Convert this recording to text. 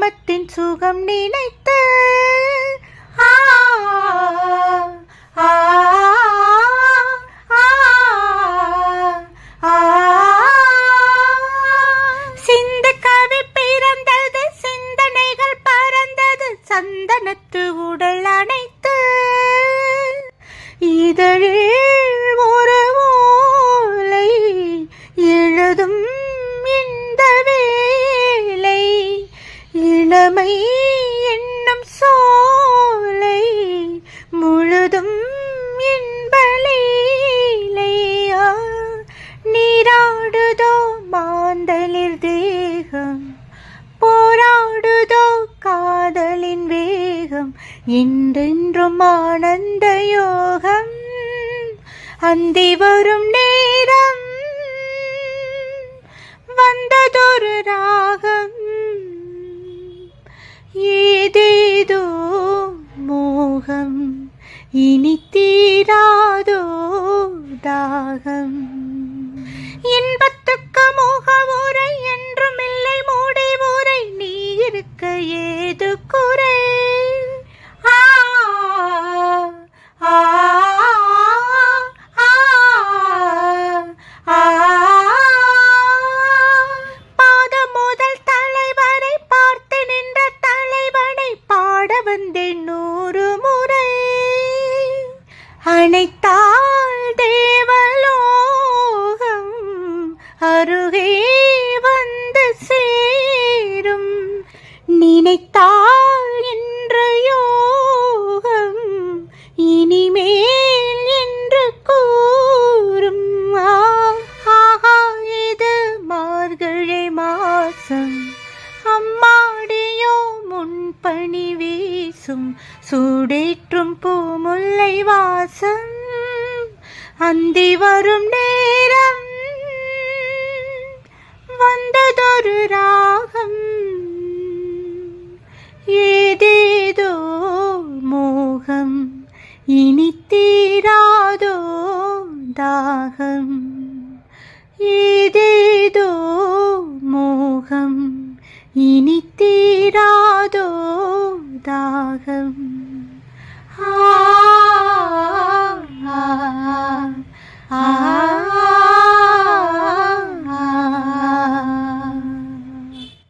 காமத்தின் சுகம் நினைத்து சிந்து கவி பிறந்தது, சிந்தனைகள் பறந்தது, சந்தனத்து உடல் அணைத்து இதழில் ஒரு ஓலை எழுதும் இந்த வேலை, இளமை என்னும் சோலை முழுதும் இன்பலீலையா. நீராடுதோ மாந்தளிர் தேகம், போராடுதோ காதலின் வேகம், என்றென்றும் ஆனந்த யோகம். அந்தி வரும் நேரம் வந்ததொரு ராகம், ஏதேதோ மோகம், இனி தீராதோ தாகம். இன்பத்துக்கு முகவுரை என்றும் இல்லை முடிவுரை, நீ இருக்க ஏது குறை. பாதம் முதல் தலைவரை பார்த்து நின்ற தலைவனை பாட வந்தேன் 100 முறை. அனைத்தால் தேவலோகம் அருகே வந்து சேரும், நினைத்தால் இன்று யோகம் இனிமேல் என்று கூறும். ஆஹா, இது மார்கழி மாசம், அம்மாடியோ முன்பணி வீசும், சூடேற்றும் பூமுல்லை வாசம். அந்தி வரும் நேரம் வந்ததொரு ராகம், ஏதேதோ மோகம், இனி தீராதோ தாகம். ஏதேதோ மோகம், இனி தீராதோ தாகம்.